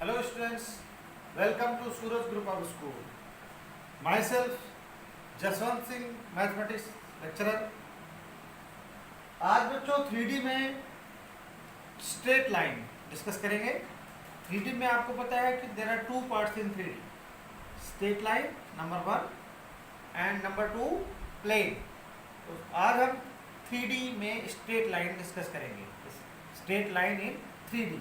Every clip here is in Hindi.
Hello students, welcome to Suraj Group of School. Myself Jaswant Singh mathematics lecturer. आज बच्चों 3D में स्ट्रेट लाइन डिस्कस करेंगे। 3D में आपको पता है कि there are two parts in 3D, straight line number 1 and number 2 plane. तो आज हम 3D में स्ट्रेट लाइन डिस्कस करेंगे, straight line in 3D।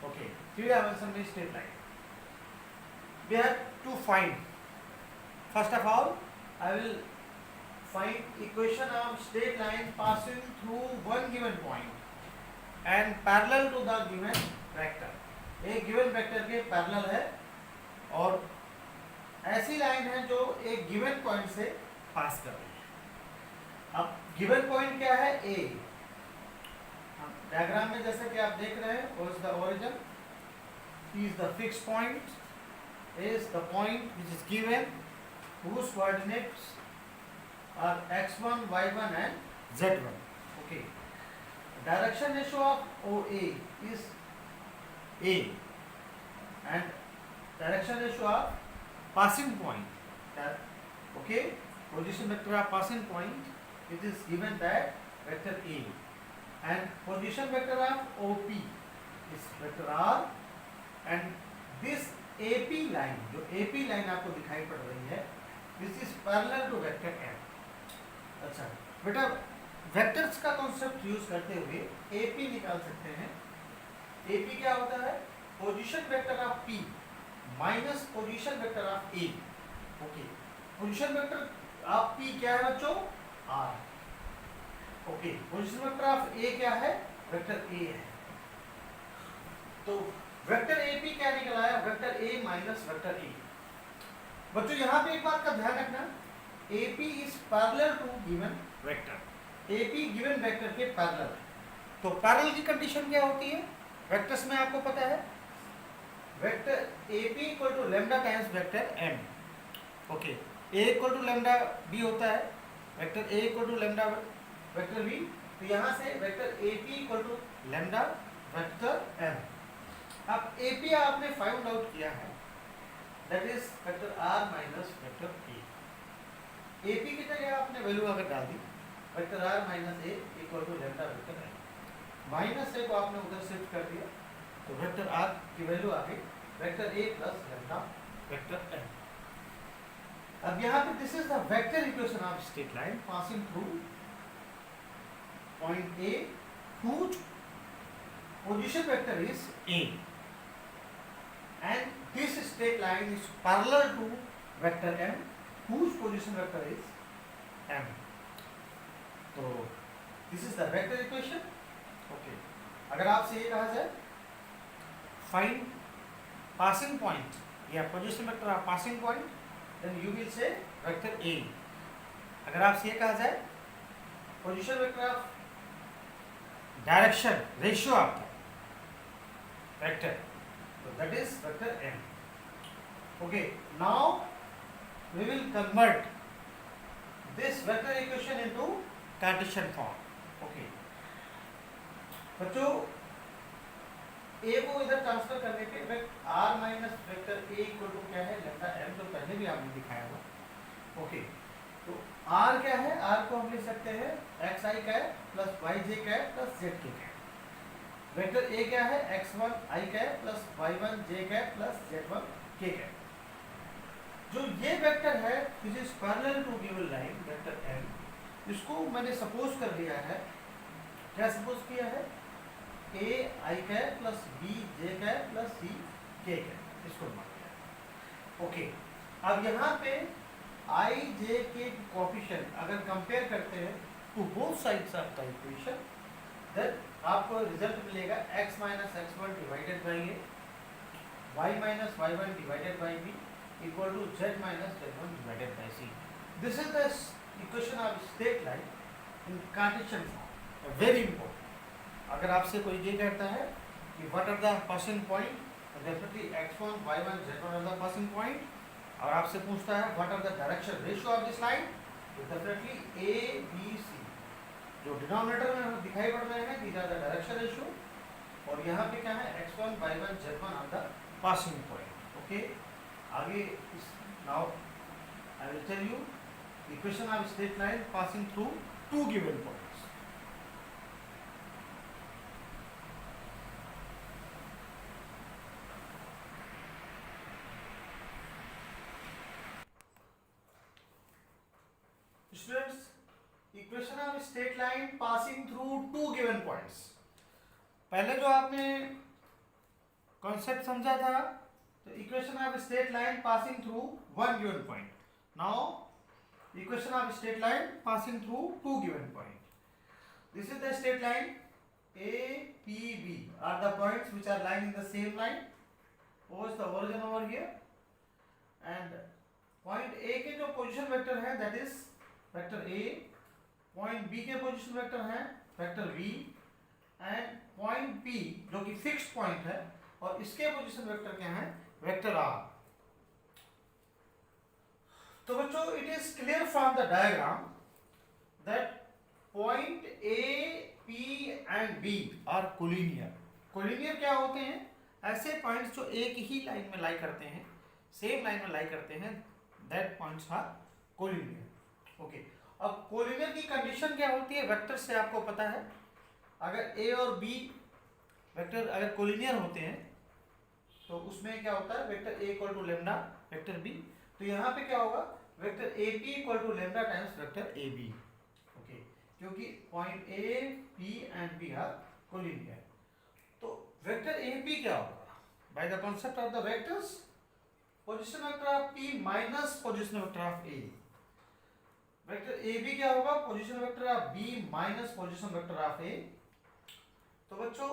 Okay, 3 dimension में straight line. We have to find. First of all, I will find equation of straight line passing through one given point and parallel to the given vector. एक given vector के parallel है और ऐसी लाइन है जो एक given point से पास कर रही है। अब given point क्या है? A. डायग्राम में जैसे कि आप देख रहे हैं, what is the origin? Is the fixed point, is the point which is given, whose coordinates are x1, y1 and z1. Okay. Direction ratio of OA is A, and direction ratio of passing point. Okay. Position vector of passing point, it is given that vector A, and position vector of OP is vector R. And this AP line, जो AP लाइन आपको दिखाई पड़ रही है, this is parallel to vector M। अच्छा बेटा, वेक्टर्स का कॉन्सेप्ट यूज करते हुए AP निकाल सकते हैं। AP क्या होता है? Position vector of P minus position vector of A। Okay, position vector of P क्या है बच्चों? R। Okay, position vector of A क्या है? वेक्टर A है। तो वेक्टर AP क्या निकल आया? Vector A minus vector A। बच्चों यहाँ पे एक बात का ध्यान रखना, AP is parallel to given vector. AP given vector के पैरेलल है। तो पैरेलल की कंडीशन क्या होती है वेक्टर्स में? आपको पता है, vector AP equal to lambda times vector M। Okay, A equal to lambda B होता है, vector A equal to lambda vector B। तो यहाँ से vector AP equal to lambda vector M। अब AP आपने फाइंड आउट किया है, that is vector R minus vector A। AP की जगह आपने वैल्यू अगर डाल दी, vector R minus A equal to lambda vector M। Minus A को आपने उधर शिफ्ट कर दिया, तो वेक्टर R की वैल्यू आ गई vector A plus lambda vector M। अब यहाँ पे this is the vector equation of straight line passing through point A, whose position vector is A, and this straight line is parallel to vector M, whose position vector is M. तो this is the vector equation. Okay. अगर आपसे ये कहा जाए find passing point या position vector of passing point, then you will say vector A. अगर आपसे ये कहा जाए position vector of direction ratio of vector, so that is vector M. Okay, now we will convert this vector equation into Cartesian form. Okay, बच्चों A को इधर ट्रांसफर करने के vector R minus vector A equal to क्या है? लैम्डा M, तो पहले भी आपने दिखाया हुआ। ओके, तो R क्या है? R को हम लिख सकते हैं xi cap plus yj cap plus zk cap. Vector A क्या है? x1 i cap plus y1 j cap plus z1 k cap. जो ये वेक्टर है which is parallel to given line vector M, इसको मैंने सपोज कर लिया है। क्या सपोज किया है? A i cap plus b j cap plus c k cap, इसको मान लिया। ओके, अब यहाँ पे i j k कोएफिशिएंट अगर कंपेयर करते हैं to both sides of the equation, then आपको रिजल्ट मिलेगा x minus x1 divided by a, y minus y1 divided by b equal to z minus z1 divided by c। This is the equation of straight line in Cartesian form. Very important. अगर आपसे कोई ये कहता है कि what are the passing point, definitely x1 y1 z1 are the passing point, और आपसे पूछता है what are the direction ratio of this line, तो डेफिनेटली A B C जो डिनोमिनेटर में दिखाई पड़ रहे हैं, these are the direction ratio, और यहाँ पे क्या है? x1 y1 z1 are the passing point. Okay, आगे now I will tell you equation of straight line passing through two given points. Students, equation of straight line passing through two given points. पहले जो आपने कॉन्सेप्ट समझा था, तो equation of straight line passing through one given point. Now equation of straight line passing through two given point. This is the straight line A, P, B are the points which are lying in the same line. O is the origin over here, and point A के जो पोजीशन वेक्टर है that is vector A, point B के पोजीशन वेक्टर है vector V, and point P जो कि फिक्स्ड पॉइंट है और इसके पोजीशन वेक्टर क्या है वेक्टर R. तो बच्चों it is clear from the diagram that point A, P and B are collinear. Collinear क्या होते हैं? ऐसे पॉइंट्स जो एक ही लाइन में लाई करते हैं, सेम लाइन में लाई करते हैं, that points are collinear. Okay, अब कोलिनियर की कंडीशन क्या होती है? वेक्टर से आपको पता है, अगर A और B वेक्टर अगर कोलिनियर होते हैं तो उसमें क्या होता है? Vector A equal to lambda vector B. तो यहाँ पे क्या होगा? Vector AP equal to lambda times vector AB. Okay, क्योंकि point A, P and B are collinear. तो वेक्टर AP क्या होगा? By the concept of the vectors, position vector of P minus position vector of A. Vector AB क्या होगा? Position vector of B minus position vector of A. तो बच्चों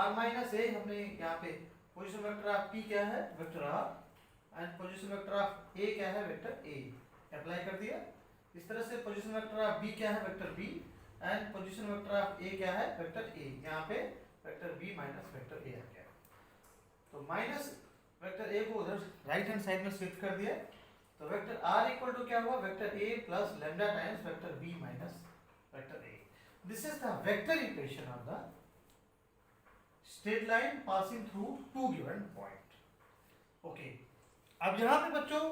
R माइनस A हमने यहाँ पे पोजीशन वेक्टर ऑफ P क्या है? Vector R, and position vector of A क्या है? Vector A. अप्लाई कर दिया. इस तरह से पोजीशन वेक्टर ऑफ B क्या है? Vector B, and position vector of A क्या है? Vector A. यहाँ पे vector B minus vector A आ गया. तो माइनस वेक्टर A को उधर राइट हैंड साइड में शिफ्ट कर दिया. तो वेक्टर R इक्वल टू क्या हुआ? Vector A plus lambda times vector B minus vector A. This is the vector equation of the straight line passing through two given point. Okay, अब यहाँ पे बच्चों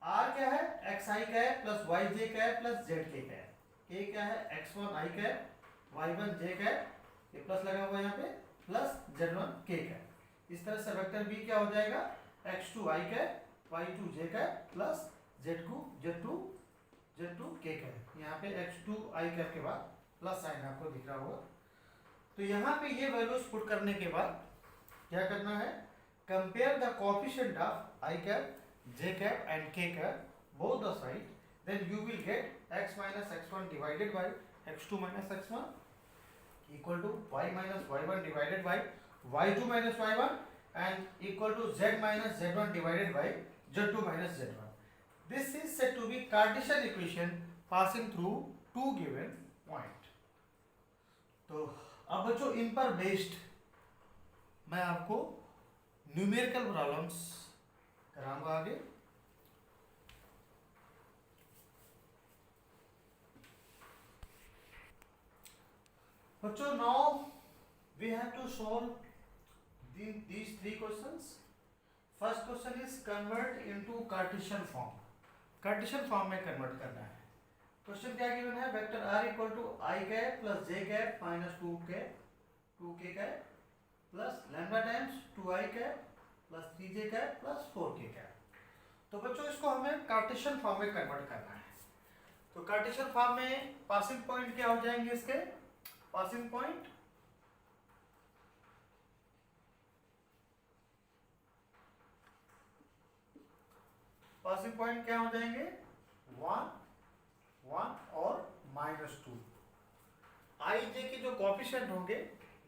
R क्या है? xi cap plus yj cap plus zk cap. k क्या है? x1 i cap, y1 j cap, ये प्लस लगा हुआ है यहाँ पे, प्लस z1 k कैप. इस तरह से वेक्टर B क्या हो जाएगा? x2 i cap, y2 j cap plus z2 k cap. यहाँ पे x2 i कैप के बाद प्लस साइन आपको दिख रहा होगा. तो यहाँ पे ये वैल्यूज पुट करने के बाद क्या करना है? Compare the coefficient of i cap, j cap and k cap both the side, then you will get x minus x1 divided by x2 minus x1 equal to y minus y1 divided by y2 minus y1 and equal to z minus z1 divided by z2 minus z1. This is said to be Cartesian equation passing through two given point. तो अब बच्चों इन पर बेस्ड मैं आपको न्यूमेरिकल प्रॉब्लम्स कराऊंगा आगे. बच्चों now we have to solve these three questions. First question is convert into Cartesian form. Cartesian form में कन्वर्ट करना है. क्वेश्चन क्या गिवन है? Vector r equal to i cap plus j cap minus 2k cap plus lambda times 2i cap plus 3j cap plus 4k cap. तो बच्चों इसको हमें कार्टेशियन फॉर्म में कन्वर्ट करना है. तो कार्टेशियन फॉर्म में पासिंग पॉइंट क्या हो जाएंगे? इसके पासिंग पॉइंट क्या हो जाएंगे? 1 और -2. i j के जो कोएफिशिएंट होंगे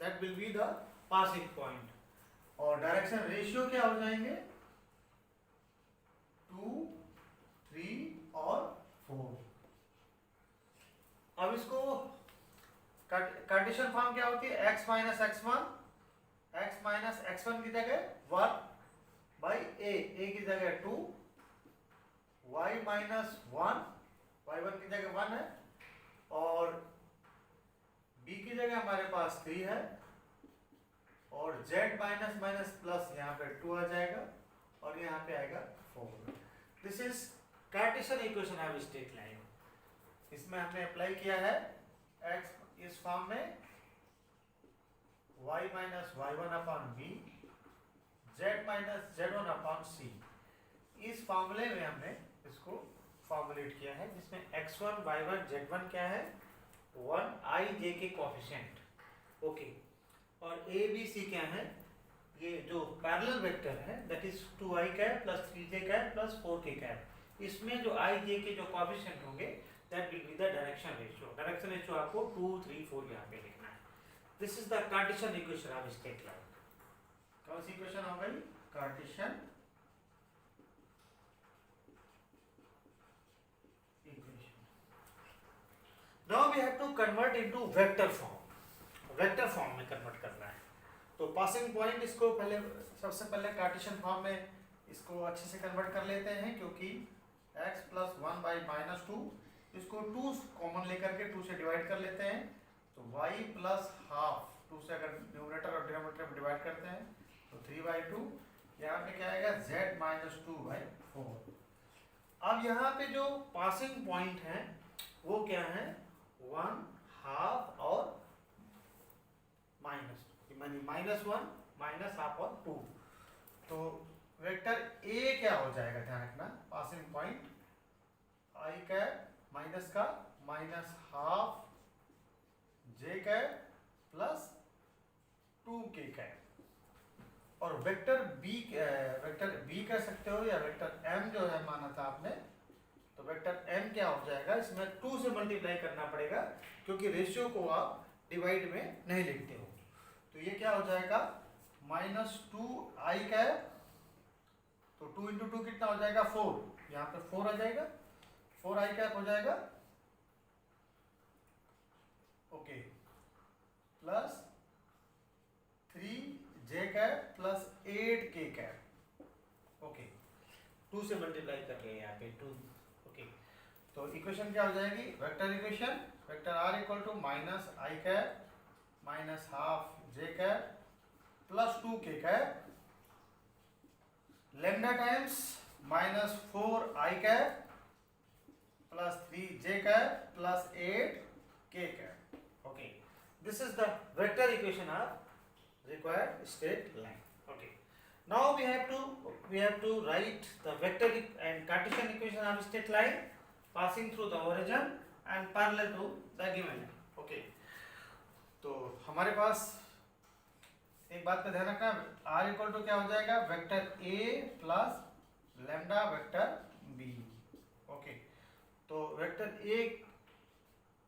that will be the passing point. और डायरेक्शन रेशियो क्या हो जाएंगे? 2, 3 और 4. अब इसको कार्टेशियन फॉर्म क्या होती है? x माइनस x1 की जगह 1 बाई a की जगह 2, y माइनस 1, y1 की जगह 1 है, और b की जगह हमारे पास 3 है, और z माइनस माइनस प्लस यहाँ पे 2 आ जाएगा और यहाँ पे आएगा 4। This is Cartesian equation of straight line. इसमें हमने अप्लाई किया है x इस फॉर्म में y minus y1 upon b, z minus z1 upon c। इस फॉर्मूले में हमने इसको फॉर्मुलेट किया है, जिसमें x1 y1 z1 क्या है, 1 i j के कोफिशिएंट। ओके, और a b c क्या है, ये जो पैरेलल वेक्टर है that is 2i cap plus 3j cap plus 4k cap. इसमें जो i j के जो कोफिशिएंट होंगे that will be the direction ratio. Direction ratio आपको 2 3 4 यहाँ पे लिखना है। This is the Cartesian equation of straight line. कौन सी इक्वेशन हो गई, Cartesian equation. Now we have to convert into vector form. Vector form में कन्वर्ट करना है, तो पासिंग पॉइंट इसको पहले सबसे पहले कार्टेशियन फॉर्म में इसको अच्छे से कन्वर्ट कर लेते हैं, क्योंकि x प्लस 1 बाई माइनस 2, इसको 2 कॉमन लेकर के 2 से डिवाइड कर लेते हैं, तो y प्लस हाफ 2 से अगर न्यूमरेटर और डिनोमिनेटर में डिवाइड करते हैं तो 3/2। यहाँ पे क्या आएगा z माइनस 2/4। अब यहाँ पे जो पासिंग पॉइंट है वो क्या है, 1 हाफ और माइनस -1 माइनस हाफ और 2। तो वेक्टर a क्या हो जाएगा, ध्यान रखना, passing point i cap minus का minus half j cap plus 2k cap. और वेक्टर b कह सकते हो, या वेक्टर m जो है माना था आपने, तो वेक्टर m क्या हो जाएगा, इसमें 2 से मल्टीप्लाई करना पड़ेगा, क्योंकि रेशियो को आप डिवाइड में नहीं लिखते हो। तो ये क्या हो जाएगा, -2i कैप, तो 2 इंटू 2 कितना हो जाएगा, 4। यहाँ पे 4 आ जाएगा, 4i कैप हो जाएगा, okay, plus 3j cap plus 8k cap. Okay, 2 से मल्टीप्लाई कर रहे हैं यहाँ पे 2। ओके, तो इक्वेशन क्या हो जाएगी, vector equation, vector r equal to minus i cap minus half j cap plus 2k cap, lambda times -4i cap plus 3j cap plus 8k cap. Okay, this is the vector equation of required straight line. Okay, now we have to write the vector and Cartesian equation of straight line passing through the origin and parallel to the given line. Okay, तो हमारे पास एक बात का ध्यान रखना, r इक्वल टू क्या हो जाएगा, vector a plus lambda vector b। Okay, तो वेक्टर a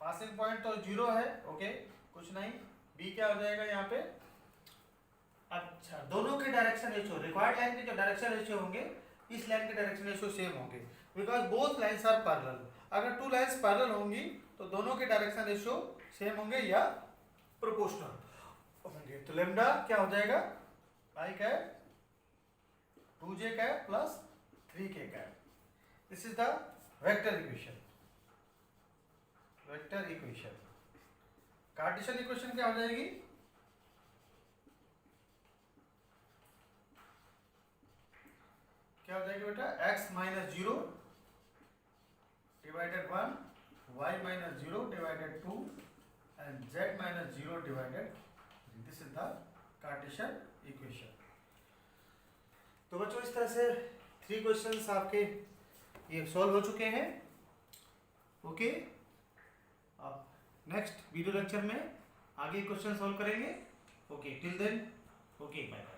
पासिंग पॉइंट तो 0 है, ओके, कुछ नहीं, b क्या हो जाएगा यहाँ पे, अच्छा, दोनों के डायरेक्शन रेशियो, रिक्वायर्ड लाइन के जो डायरेक्शन रेशियो होंगे इस लाइन के डायरेक्शन रेशियो सेम होंगे, because both lines are parallel. अगर 2 लाइंस पैरेलल होंगी तो दोनों के डायरेक्शन रेशियो सेम होंगे या प्रोपोर्शनल होंगे। तो लेमडा क्या हो जाएगा, i cap 2j cap plus 3k cap. This is the vector equation. Vector equation, Cartesian equation क्या हो जाएगी, क्या हो जाएगी बेटा, x minus 0 divided 1, y minus 0 divided 2 and z minus 0 divided. This is the Cartesian equation. तो बच्चों इस तरह से 3 क्वेश्चंस आपके ये सॉल्व हो चुके हैं। ओके, अब नेक्स्ट वीडियो लेक्चर में आगे क्वेश्चन सॉल्व करेंगे। Okay, till then, okay, bye bye.